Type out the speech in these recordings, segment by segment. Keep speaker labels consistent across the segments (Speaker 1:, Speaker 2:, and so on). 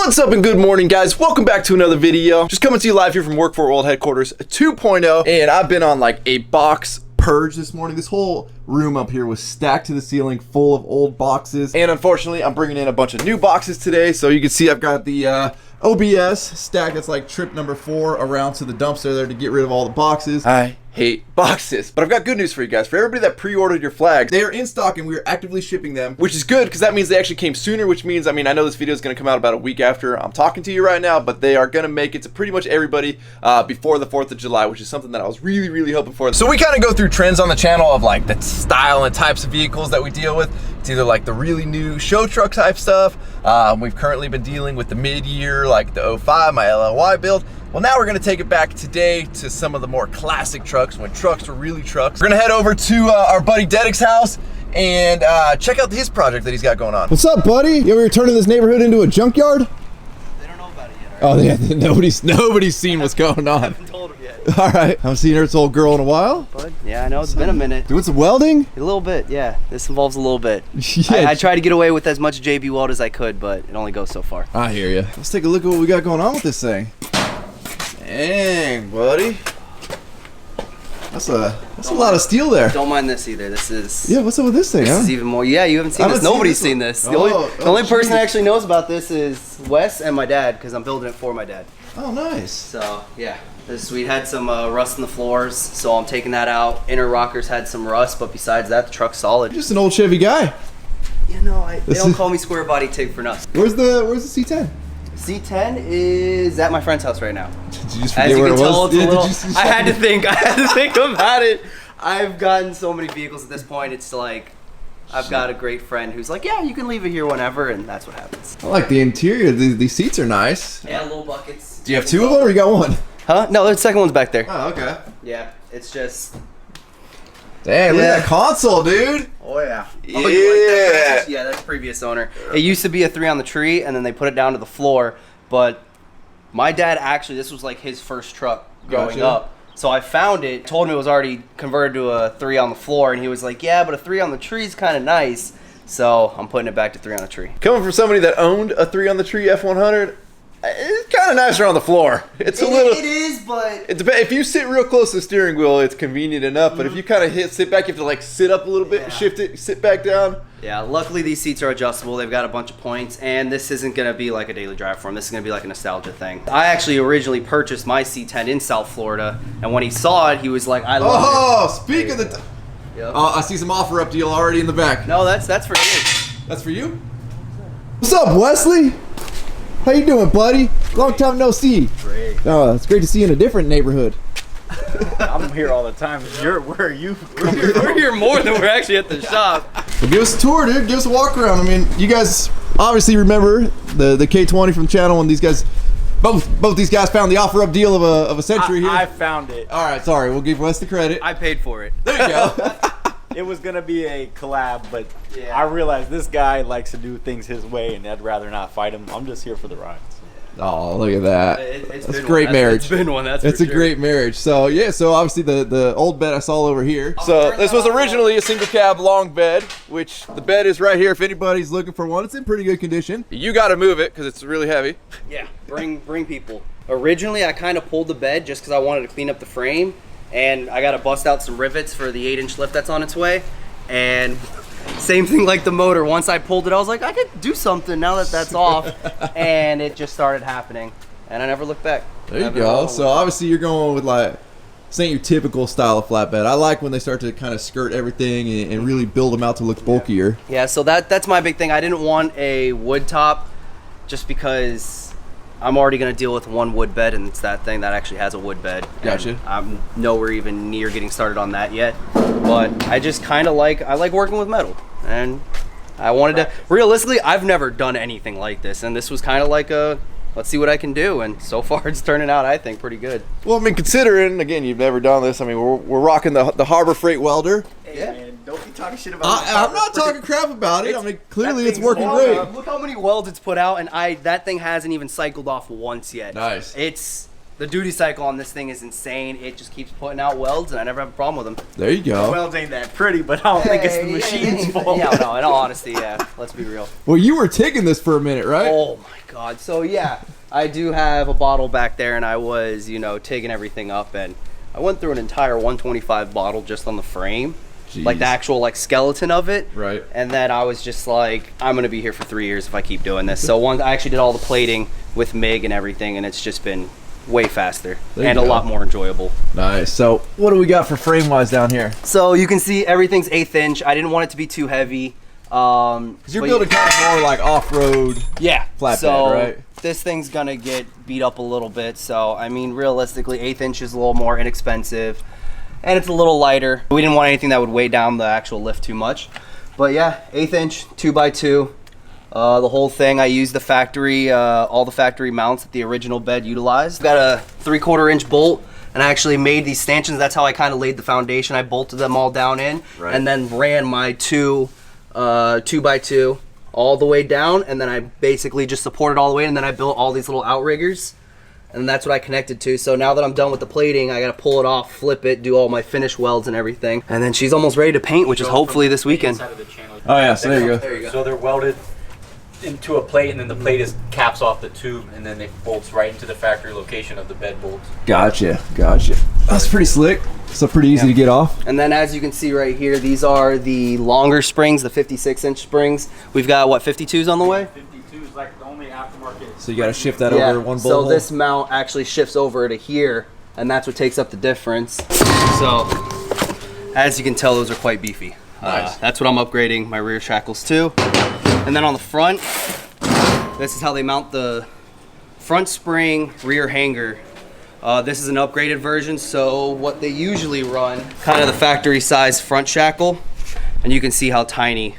Speaker 1: What's up and good morning, guys? Welcome back to another video. Just coming to you live here from Work for World Headquarters 2.0, and I've been on like a box purge this morning. This whole room up here was stacked to the ceiling full of old boxes, and unfortunately I'm bringing in a bunch of new boxes today. So you can see I've got the OBS stack that's like trip number 4 around to the dumpster there to get rid of all the boxes. I hate boxes, but I've got good news for you guys. For everybody that pre-ordered your flags, they are in stock and we are actively shipping them, which is good because that means they actually came sooner, which means, I know this video is going to come out about a week after I'm talking to you right now, but they are going to make it to pretty much everybody before the 4th of July, which is something that I was really hoping for. So we kind of go through trends on the channel of like the style and types of vehicles that we deal with. It's either like the really new show truck type stuff. We've currently been dealing with the mid-year, like the 05, my LLY build. Well, now we're gonna take it back today to some of the more classic trucks, when trucks were really trucks. We're gonna head over to our buddy Dedek's house and check out his project that he's got going on.
Speaker 2: What's up, buddy? You ever turning this neighborhood into a junkyard?
Speaker 3: They don't know about it yet.
Speaker 2: Oh, yeah, nobody's seen what's going on.
Speaker 3: I haven't told them yet.
Speaker 2: All right, I haven't seen Earth's old girl in a while.
Speaker 3: But yeah, I know it's been a minute.
Speaker 2: Doing some welding?
Speaker 3: A little bit, yeah. This involves a little bit.
Speaker 2: Yeah.
Speaker 3: I tried to get away with as much JB weld as I could, but it only goes so far.
Speaker 2: I hear you. Let's take a look at what we got going on with this thing. Dang, buddy. That's a lot of steel there.
Speaker 3: Don't mind this either. This is...
Speaker 2: Yeah, what's up with this thing,
Speaker 3: This
Speaker 2: huh?
Speaker 3: is even more... Yeah, you haven't seen this. Nobody's seen this. The only person that actually knows about this is Wes and my dad, because I'm building it for my dad.
Speaker 2: Oh, nice.
Speaker 3: So, yeah. We had some rust in the floors, so I'm taking that out. Inner rockers had some rust, but besides that, the truck's solid.
Speaker 2: You're just an old Chevy guy.
Speaker 3: You know, they don't call me square body Tig for nothing.
Speaker 2: Where's the C10?
Speaker 3: C10 is at my friend's house right now.
Speaker 2: Did you just
Speaker 3: As
Speaker 2: forget
Speaker 3: you
Speaker 2: where
Speaker 3: can
Speaker 2: it
Speaker 3: tell,
Speaker 2: was?
Speaker 3: it's a
Speaker 2: Yeah,
Speaker 3: little, I had to think about it. I've gotten so many vehicles at this point, it's like, I've got a great friend who's like, yeah, you can leave it here whenever, and that's what happens.
Speaker 2: I like the interior. These seats are nice.
Speaker 3: Yeah, little buckets.
Speaker 2: Do you have 2 of them or you got 1?
Speaker 3: Huh? No, the second one's back there.
Speaker 2: Oh, okay.
Speaker 3: Yeah, it's just...
Speaker 2: Dang, look at that console, dude.
Speaker 3: Oh, yeah.
Speaker 2: Yeah.
Speaker 3: Oh, you like that? Yeah, that's previous owner. It used to be a 3 on the tree, and then they put it down to the floor, but my dad actually, this was like his first truck growing up. So I found it, told him it was already converted to a 3 on the floor, and he was like, yeah, but a 3 on the tree is kind of nice. So I'm putting it back to 3 on the tree.
Speaker 1: Coming from somebody that owned a 3 on the tree F100, it's kind of nicer on the floor. It's a little.
Speaker 3: It is, but
Speaker 1: It depends. If you sit real close to the steering wheel, it's convenient enough. But if you kind of sit back, you have to like sit up a little bit, shift it, sit back down.
Speaker 3: yeah, luckily these seats are adjustable. They've got a bunch of points, and this isn't going to be like a daily drive for him. This is going to be like a nostalgia thing. I actually originally purchased my C10 in South Florida, and when he saw it, he was like, I love it.
Speaker 2: Oh, speak of the...
Speaker 3: Yep.
Speaker 2: I see some offer up deal already in the back.
Speaker 3: No, that's for you.
Speaker 2: That's for you? What's up, Wesley? How you doing, buddy? Long time no see.
Speaker 4: Great.
Speaker 2: Oh, it's great to see you in a different neighborhood.
Speaker 4: I'm here all the time. Where are you?
Speaker 3: We're here more than we're actually at the shop.
Speaker 2: Well, give us a tour, dude. Give us a walk around. I mean, you guys obviously remember the K20 from the channel when these guys, both these guys found the offer up deal of a century here.
Speaker 4: I found it.
Speaker 2: All right, sorry. We'll give Wes the credit.
Speaker 3: I paid for it.
Speaker 2: There you go.
Speaker 4: It was gonna be a collab, but
Speaker 3: Yeah.
Speaker 4: I realized this guy likes to do things his way, and I'd rather not fight him. I'm just here for the rides.
Speaker 2: Oh, look at that.
Speaker 3: It's
Speaker 2: That's a
Speaker 3: been
Speaker 2: great
Speaker 3: one.
Speaker 2: marriage.
Speaker 3: It's been one, that's
Speaker 2: It's
Speaker 3: for
Speaker 2: a
Speaker 3: sure.
Speaker 2: great marriage. So yeah, so obviously the old bed I saw over here.
Speaker 1: So this was originally a single cab long bed, which the bed is right here. If anybody's looking for one, it's in pretty good condition. You got to move it because it's really heavy.
Speaker 3: Yeah, bring people. Originally, I kind of pulled the bed just because I wanted to clean up the frame, and I got to bust out some rivets for the 8-inch lift that's on its way. And same thing like the motor. Once I pulled it, I was like, I could do something now that that's off. And it just started happening. And I never looked back.
Speaker 2: There you go. So obviously you're going with like, this ain't your typical style of flatbed. I like when they start to kind of skirt everything and really build them out to look bulkier.
Speaker 3: Yeah, so that's my big thing. I didn't want a wood top just because I'm already going to deal with one wood bed, and it's that thing that actually has a wood bed.
Speaker 2: Gotcha.
Speaker 3: And I'm nowhere even near getting started on that yet. But I just kind of like working with metal. And I wanted to, realistically, I've never done anything like this. And this was kind of like a, let's see what I can do. And so far it's turning out, I think, pretty good.
Speaker 1: Well, I mean, considering, again, you've never done this. I mean, we're rocking the Harbor Freight welder.
Speaker 4: Hey,
Speaker 3: Yeah.
Speaker 4: man, don't be talking shit about
Speaker 2: I'm not talking crap about it. I mean, clearly it's working
Speaker 3: Oh,
Speaker 2: great.
Speaker 3: Look how many welds it's put out, and that thing hasn't even cycled off once yet.
Speaker 2: Nice.
Speaker 3: It's the duty cycle on this thing is insane. It just keeps putting out welds, and I never have a problem with them.
Speaker 2: There you go.
Speaker 4: Welds ain't that pretty, but I don't think it's the machine's fault.
Speaker 3: Yeah, no, in all honesty, yeah. Let's be real.
Speaker 2: Well, you were taking this for a minute, right?
Speaker 3: Oh my God. So yeah, I do have a bottle back there, and I was, you know, taking everything up, and I went through an entire 125 bottle just on the frame.
Speaker 2: Jeez.
Speaker 3: Like the actual like skeleton of it.
Speaker 2: Right.
Speaker 3: And then I was just like, I'm gonna be here for 3 years if I keep doing this. So I actually did all the plating with MIG and everything, and it's just been way faster and a lot more enjoyable.
Speaker 2: Nice. So what do we got for frame wise down here?
Speaker 3: So you can see everything's 1/8 inch. I didn't want it to be too heavy.
Speaker 2: Because you're building kind of more like off-road.
Speaker 3: Yeah.
Speaker 2: Flatbed,
Speaker 3: so
Speaker 2: right?
Speaker 3: This thing's gonna get beat up a little bit. So I mean, realistically, 1/8 inch is a little more inexpensive. And it's a little lighter. We didn't want anything that would weigh down the actual lift too much. But yeah, 1/8 inch, 2x2. The whole thing, I used the factory, all the factory mounts that the original bed utilized. Got a 3/4 inch bolt, and I actually made these stanchions. That's how I kind of laid the foundation. I bolted them all down in, and then ran my 2x2 all the way down, and then I basically just supported all the way, and then I built all these little outriggers. And that's what I connected to. So now that I'm done with the plating, I gotta pull it off, flip it, do all my finish welds and everything. And then she's almost ready to paint, which is hopefully this weekend.
Speaker 2: Oh yeah, so there you go.
Speaker 3: There you go.
Speaker 4: So they're welded into a plate, and then the plate is caps off the tube, and then it bolts right into the factory location of the bed bolts.
Speaker 2: Gotcha. That's pretty slick. So pretty easy to get off.
Speaker 3: And then as you can see right here, these are the longer springs, the 56-inch springs. We've got, what, 52s on the way?
Speaker 4: 52 is like the only aftermarket.
Speaker 2: So you got to shift that over one bolt.
Speaker 3: So this mount actually shifts over to here, and that's what takes up the difference. So as you can tell, those are quite beefy.
Speaker 2: Nice.
Speaker 3: That's what I'm upgrading my rear shackles to. And then on the front, this is how they mount the front spring rear hanger. This is an upgraded version, so what they usually run, kind of the factory size front shackle, and you can see how tiny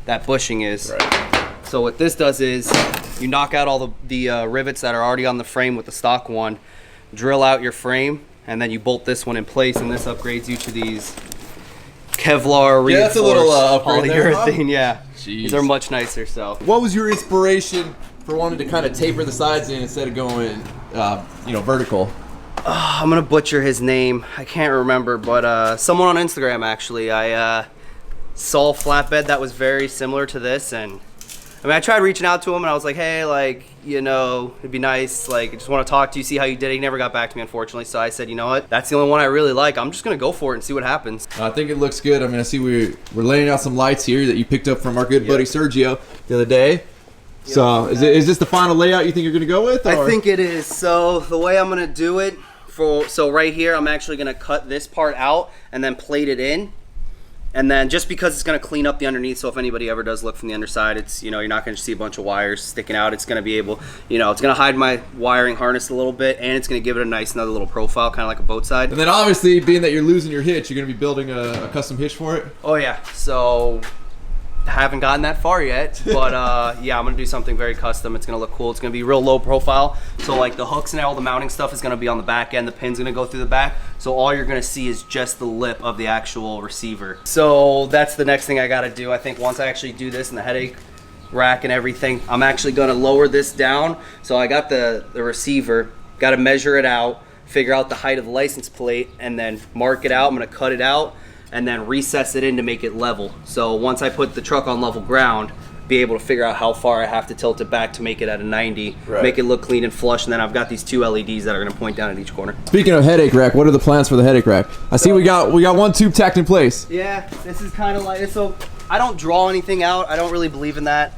Speaker 3: that bushing is.
Speaker 2: Right.
Speaker 3: So what this does is you knock out all the rivets that are already on the frame with the stock one, drill out your frame, and then you bolt this one in place, and this upgrades you to these Kevlar reinforced
Speaker 2: that's a little upgrade there, huh?
Speaker 3: polyurethane. Yeah,
Speaker 2: Jeez.
Speaker 3: these are much nicer. So
Speaker 2: What was your inspiration for wanting to kind of taper the sides in instead of going, vertical?
Speaker 3: I'm gonna butcher his name. I can't remember, but someone on Instagram actually. I saw a flatbed that was very similar to this, and I mean, I tried reaching out to him, and I was like, hey, like, it'd be nice. Like, I just want to talk to you, see how you did it. He never got back to me, unfortunately. So I said, you know what? That's the only one I really like. I'm just gonna go for it and see what happens.
Speaker 2: I think it looks good. I mean, I see we're laying out some lights here that you picked up from our good buddy Sergio the other day. So is this the final layout you think you're gonna go with? Or?
Speaker 3: I think it is. So the way I'm gonna do it, so right here, I'm actually gonna cut this part out and then plate it in. And then just because it's going to clean up the underneath, so if anybody ever does look from the underside, it's, you're not going to see a bunch of wires sticking out. It's going to be able, it's going to hide my wiring harness a little bit, and it's going to give it a nice another little profile, kind of like a boat side.
Speaker 2: And then obviously, being that you're losing your hitch, you're going to be building a custom hitch for it?
Speaker 3: Oh yeah, so haven't gotten that far yet, but yeah, I'm gonna do something very custom. It's gonna look cool. It's gonna be real low profile, so like the hooks and all the mounting stuff is gonna be on the back end. The pin's gonna go through the back, so all you're gonna see is just the lip of the actual receiver. So that's the next thing I gotta do. I think once I actually do this in the headache rack and everything, I'm actually gonna lower this down. So I got the receiver, gotta measure it out, figure out the height of the license plate, and then mark it out. I'm gonna cut it out and then recess it in to make it level. So once I put the truck on level ground, be able to figure out how far I have to tilt it back to make it at a 90, make it look clean and flush, and then I've got these two LEDs that are gonna point down at each corner.
Speaker 2: Speaking of headache rack, what are the plans for the headache rack? I see we got one tube tacked in place.
Speaker 3: Yeah, this is kind of like, so I don't draw anything out. I don't really believe in that.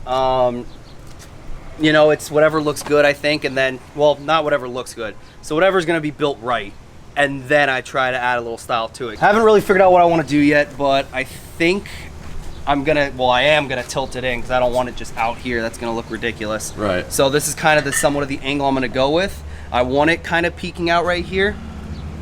Speaker 3: It's whatever looks good, I think, and then, well, not whatever looks good. So whatever's gonna be built right, and then I try to add a little style to it. I haven't really figured out what I want to do yet, but I think I am gonna tilt it in because I don't want it just out here. That's gonna look ridiculous.
Speaker 2: Right.
Speaker 3: So this is kind of somewhat of the angle I'm gonna go with. I want it kind of peeking out right here,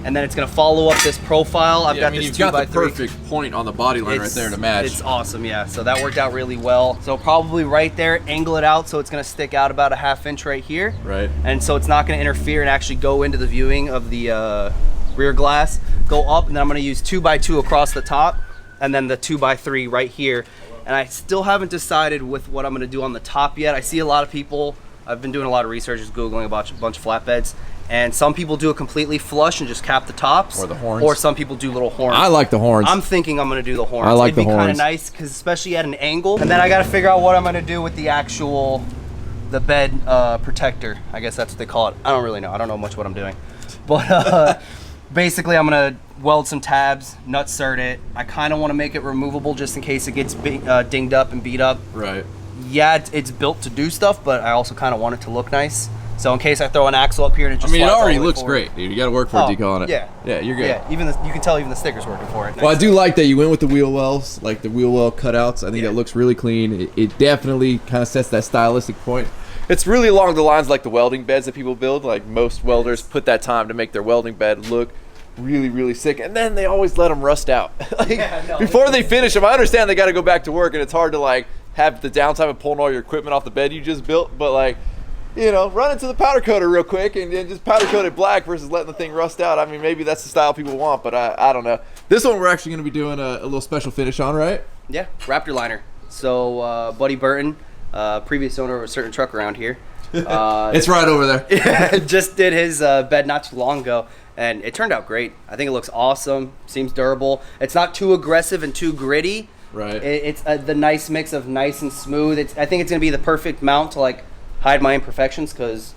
Speaker 3: and then it's gonna follow up this profile. I've got this
Speaker 2: you've
Speaker 3: 2x3.
Speaker 2: got the perfect point on the body line right there to match.
Speaker 3: It's awesome, yeah. So that worked out really well. So probably right there, angle it out so it's gonna stick out about a 1/2 inch right here.
Speaker 2: Right.
Speaker 3: And so it's not gonna interfere and actually go into the viewing of the rear glass. Go up, and then I'm gonna use 2x2 across the top, and then the 2x3 right here. And I still haven't decided with what I'm gonna do on the top yet. I see a lot of people, I've been doing a lot of research, just Googling a bunch of flatbeds. And some people do it completely flush and just cap the tops.
Speaker 1: Or the horns.
Speaker 3: Or some people do little horns.
Speaker 2: I like the horns.
Speaker 3: I'm thinking I'm going to do the horns.
Speaker 2: I like the
Speaker 3: It'd be kind
Speaker 2: horns.
Speaker 3: of nice, because especially at an angle. And then I got to figure out what I'm going to do with the actual, the bed protector. I guess that's what they call it. I don't really know. I don't know much what I'm doing. But basically, I'm going to weld some tabs, nut cert it. I kind of want to make it removable just in case it gets dinged up and beat up.
Speaker 2: Right.
Speaker 3: Yeah, it's built to do stuff, but I also kind of want it to look nice. So in case I throw an axle up here and it just
Speaker 2: I mean, it
Speaker 3: slides all
Speaker 2: already
Speaker 3: the way
Speaker 2: looks
Speaker 3: forward.
Speaker 2: great, dude. You got to work for it decal on it.
Speaker 3: Yeah.
Speaker 2: Yeah, you're good.
Speaker 3: Yeah, even you can tell even the sticker's working for it.
Speaker 2: Well, I do like that you went with the wheel wells, like the wheel well cutouts. I think that looks really clean. It definitely kind of sets that stylistic point.
Speaker 1: It's really along the lines like the welding beds that people build. Like most welders put that time to make their welding bed look really, really sick, and then they always let them rust out. Before they finish them. I understand they got to go back to work, and it's hard to like have the downtime of pulling all your equipment off the bed you just built, but like, you know, run into the powder coater real quick and then just powder coat it black versus letting the thing rust out. I mean, maybe that's the style people want, but I don't know.
Speaker 2: This one we're actually going to be doing a little special finish on, right?
Speaker 3: Yeah, Raptor liner. So Buddy Burton, previous owner of a certain truck around here,
Speaker 2: It's right over there.
Speaker 3: just did his bed not too long ago, and it turned out great. I think it looks awesome. Seems durable. It's not too aggressive and too gritty.
Speaker 2: Right.
Speaker 3: It's the nice mix of nice and smooth. I think it's gonna be the perfect mount to like hide my imperfections, because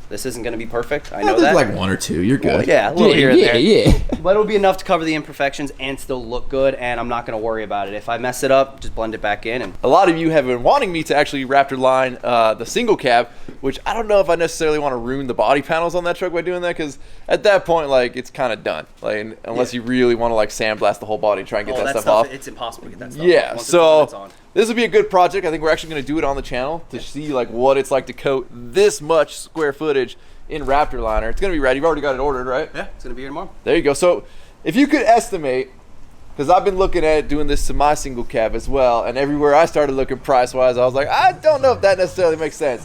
Speaker 3: this isn't gonna be perfect. I know
Speaker 2: There's
Speaker 3: that.
Speaker 2: like one or two. You're good.
Speaker 3: Well, yeah, a little here and there.
Speaker 2: Yeah.
Speaker 3: But it'll be enough to cover the imperfections and still look good, and I'm not going to worry about it. If I mess it up, just blend it back in. And
Speaker 1: A lot of you have been wanting me to actually Raptor line the single cab, which I don't know if I necessarily want to ruin the body panels on that truck by doing that, because at that point, like, it's kind of done. Like, unless you really want to like sandblast the whole body and try and get that stuff off.
Speaker 3: It's impossible to get that stuff
Speaker 1: Yeah,
Speaker 3: off. Once
Speaker 1: so
Speaker 3: it's on.
Speaker 1: this would be a good project. I think we're actually going to do it on the channel to see like what it's like to coat this much square footage in Raptor liner. It's going to be ready. You've already got it ordered, right?
Speaker 3: Yeah, it's going to be here tomorrow.
Speaker 1: There you go. So if you could estimate, because I've been looking at doing this to my single cab as well, and everywhere I started looking price-wise, I was like, I don't know if that necessarily makes sense.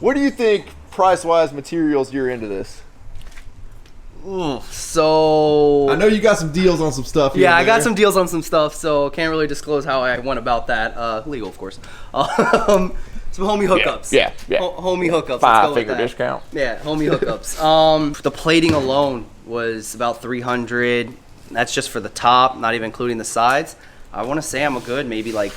Speaker 1: What do you think price-wise materials you're into this?
Speaker 3: So
Speaker 2: I know you got some deals on some stuff here.
Speaker 3: yeah, I
Speaker 2: and
Speaker 3: got
Speaker 2: there.
Speaker 3: some deals on some stuff, so can't really disclose how I went about that. Legal, of course. Some homie hookups.
Speaker 1: Yeah.
Speaker 3: Homie hookups. Let's go with
Speaker 1: Five-figure
Speaker 3: that.
Speaker 1: discount.
Speaker 3: Yeah, homie hookups. The plating alone was about $300. That's just for the top, not even including the sides. I want to say I'm a good maybe like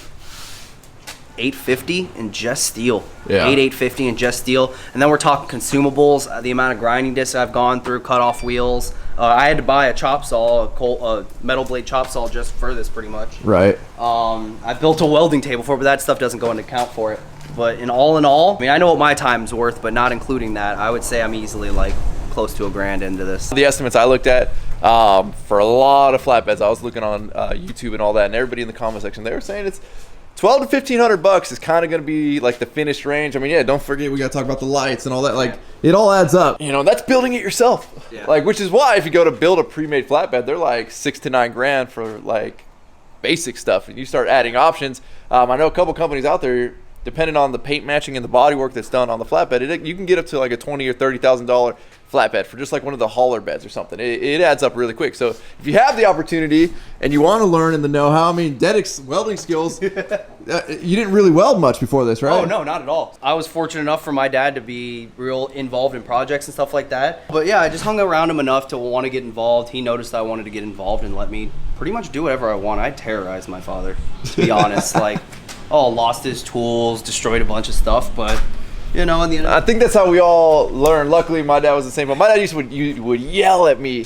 Speaker 3: $850 in just steel.
Speaker 2: Yeah.
Speaker 3: $850 in just steel. And then we're talking consumables, the amount of grinding discs I've gone through, cut off wheels. I had to buy a chop saw, a metal blade chop saw just for this pretty much.
Speaker 2: Right.
Speaker 3: I built a welding table for it, but that stuff doesn't go into account for it. But in all, I mean, I know what my time's worth, but not including that, I would say I'm easily like close to $1,000 into this.
Speaker 1: The estimates I looked at for a lot of flatbeds, I was looking on YouTube and all that, and everybody in the comment section, they were saying it's $1,200 to $1,500 is kind of going to be like the finished range. I mean, yeah, don't forget
Speaker 2: We got to talk about the lights and all that. Like, it all adds up.
Speaker 1: you know, that's building it yourself.
Speaker 3: Yeah.
Speaker 1: Like, which is why if you go to build a pre-made flatbed, they're like $6,000 to $9,000 for like basic stuff. And you start adding options. I know a couple companies out there, depending on the paint matching and the body work that's done on the flatbed, you can get up to like a $20,000 or $30,000 flatbed for just like one of the hauler beds or something. It adds up really quick. So if you have the opportunity
Speaker 2: And you want to learn in the know-how. I mean, Dedek's welding skills, you didn't really weld much before this, right?
Speaker 3: Oh, no, not at all. I was fortunate enough for my dad to be real involved in projects and stuff like that. But yeah, I just hung around him enough to want to get involved. He noticed I wanted to get involved and let me pretty much do whatever I want. I terrorized my father, to be honest. Like, lost his tools, destroyed a bunch of stuff, but you know, in the end,
Speaker 1: I think that's how we all learn. Luckily, my dad was the same. But my dad would yell at me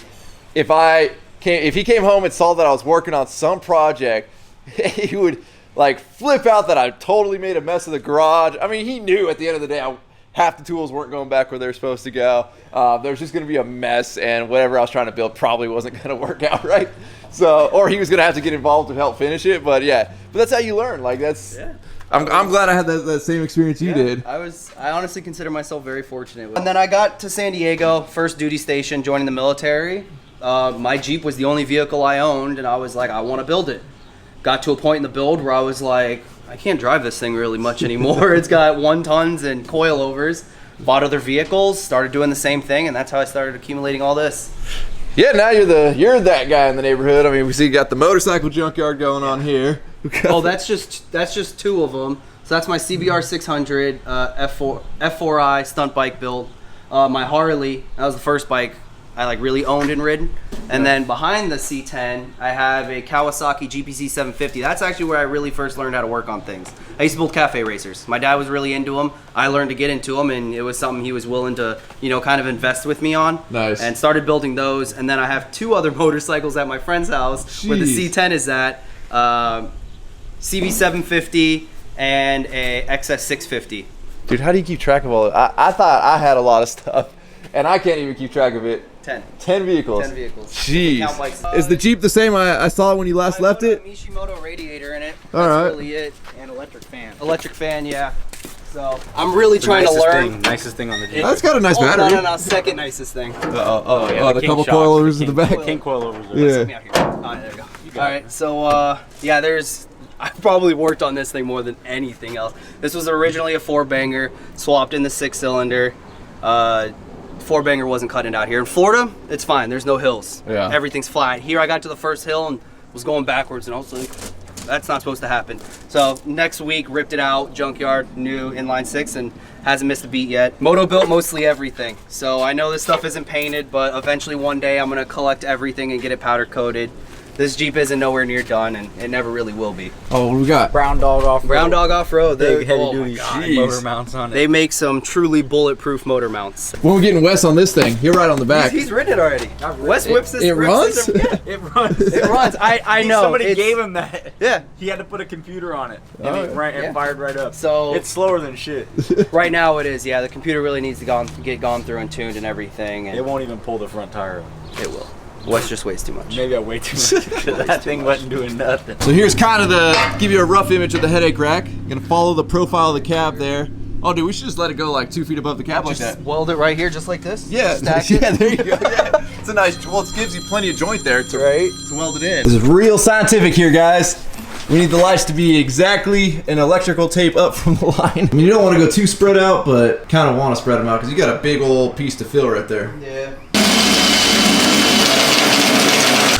Speaker 1: if he came home and saw that I was working on some project. He would like flip out that I totally made a mess of the garage. I mean, he knew at the end of the day half the tools weren't going back where they're supposed to go. There was just going to be a mess, and whatever I was trying to build probably wasn't going to work out right. So, or he was going to have to get involved to help finish it. But yeah, but that's how you learn. Like that's.
Speaker 3: yeah.
Speaker 2: I'm glad I had that same experience you did.
Speaker 3: I honestly consider myself very fortunate. And then I got to San Diego, first duty station, joining the military. My Jeep was the only vehicle I owned, and I was like, I want to build it. Got to a point in the build where I was like, I can't drive this thing really much anymore. It's got 1 tons and coilovers. Bought other vehicles, started doing the same thing, and that's how I started accumulating all this.
Speaker 1: Yeah, now you're that guy in the neighborhood. I mean, we see you got the motorcycle junkyard going on here.
Speaker 3: Oh, that's just 2 of them. So that's my CBR 600 F4i stunt bike build. my Harley. That was the first bike I like really owned and ridden. And then behind the C10, I have a Kawasaki GPC 750. That's actually where I really first learned how to work on things. I used to build cafe racers. My dad was really into them. I learned to get into them, and it was something he was willing to, you know, kind of invest with me on.
Speaker 2: Nice.
Speaker 3: And started building those. And then I have 2 other motorcycles at my friend's house where the
Speaker 2: Jeez.
Speaker 3: C10 is at. CB 750 and a XS 650.
Speaker 1: Dude, how do you keep track of all of it? I thought I had a lot of stuff, and I can't even keep track of it. 10 vehicles.
Speaker 3: 10 vehicles.
Speaker 1: Jeez.
Speaker 3: Count bikes.
Speaker 2: Is the Jeep the same I saw when you last left it?
Speaker 3: Mishimoto radiator in it.
Speaker 2: All
Speaker 3: That's
Speaker 2: right.
Speaker 3: really it.
Speaker 4: And electric fan.
Speaker 3: Electric fan, yeah. So I'm really trying to learn.
Speaker 4: Nicest thing on the Jeep.
Speaker 2: That's got a nice
Speaker 3: Oh,
Speaker 2: battery.
Speaker 3: no, second nicest thing.
Speaker 2: Oh, the
Speaker 4: king
Speaker 2: couple
Speaker 4: shocks,
Speaker 2: coilovers
Speaker 4: the
Speaker 2: in the
Speaker 4: king-
Speaker 2: back.
Speaker 4: King coilovers.
Speaker 2: Yeah.
Speaker 3: Let me out here. All right, there we go. All right, so yeah, I probably worked on this thing more than anything else. This was originally a 4-banger, swapped in the 6-cylinder. 4-banger wasn't cutting it out here. In Florida, it's fine. There's no hills.
Speaker 2: Yeah.
Speaker 3: Everything's flat. Here, I got to the first hill and was going backwards, and I was like, that's not supposed to happen. So next week, ripped it out, junkyard, new inline 6, and hasn't missed a beat yet. Moto built mostly everything. So I know this stuff isn't painted, but eventually one day I'm gonna collect everything and get it powder coated. This Jeep isn't nowhere near done, and it never really will be.
Speaker 2: Oh, what do we got?
Speaker 4: Brown dog off.
Speaker 3: Brown Dog Off-Road,
Speaker 4: Big heavy
Speaker 3: oh my
Speaker 4: duty
Speaker 3: God.
Speaker 4: motor mounts on it.
Speaker 3: They make some truly bulletproof motor mounts.
Speaker 2: When we're getting Wes on this thing, he'll ride on the back.
Speaker 3: He's ridden it already. Wes whips this.
Speaker 2: It
Speaker 3: rips
Speaker 2: runs?
Speaker 3: it.
Speaker 4: It runs.
Speaker 3: It runs. I know.
Speaker 4: Somebody
Speaker 3: It's-
Speaker 4: gave him that.
Speaker 3: Yeah.
Speaker 4: He had to put a computer on it, and
Speaker 2: Oh,
Speaker 4: it
Speaker 3: yeah.
Speaker 4: fired right up.
Speaker 3: So-
Speaker 4: it's slower than shit.
Speaker 3: Right now it is. Yeah, the computer really needs to get gone through and tuned and everything. And
Speaker 4: It won't even pull the front tire up.
Speaker 3: it will. Wes just weighs too much.
Speaker 4: Maybe I weigh too much. That thing wasn't doing nothing.
Speaker 2: So here's kind of give you a rough image of the headache rack. Gonna follow the profile of the cab there. Oh, dude, we should just let it go like 2 feet above the cab like that.
Speaker 3: Weld it right here, just like this.
Speaker 2: Yeah,
Speaker 3: Stack it.
Speaker 2: yeah, there you go.
Speaker 1: Yeah, it's a nice. Well, it gives you plenty of joint there to weld it in.
Speaker 2: This is real scientific here, guys. We need the lights to be exactly an electrical tape up from the line. I mean, you don't want to go too spread out, but kind of want to spread them out because you got a big old piece to fill right there.
Speaker 3: Yeah.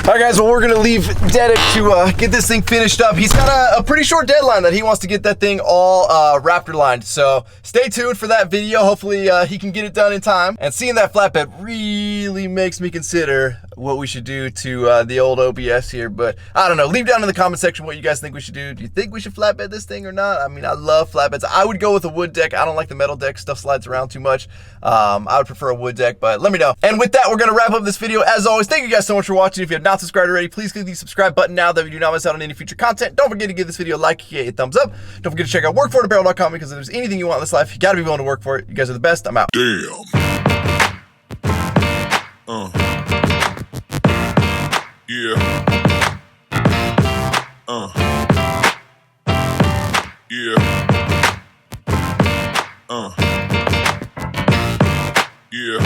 Speaker 1: All right, guys, well, we're gonna leave Dedek to get this thing finished up. He's got a pretty short deadline that he wants to get that thing all Raptor lined. So stay tuned for that video. Hopefully he can get it done in time. And seeing that flatbed really makes me consider what we should do to the old OBS here. But I don't know, leave down in the comment section what you guys think we should do. Do you think we should flatbed this thing or not? I mean, I love flatbeds. I would go with a wood deck. I don't like the metal deck. Stuff slides around too much. I would prefer a wood deck, but let me know. And with that, we're gonna wrap up this video. As always, thank you guys so much for watching. If you have not subscribed already, please click the subscribe button now that we do not miss out on any future content. Don't forget to give this video a like, a thumbs up. Don't forget to check out workforapparel.com because if there's anything you want in this life, you gotta be willing to work for it. You guys are the best. I'm out.
Speaker 5: Damn. Yeah. Yeah. Yeah.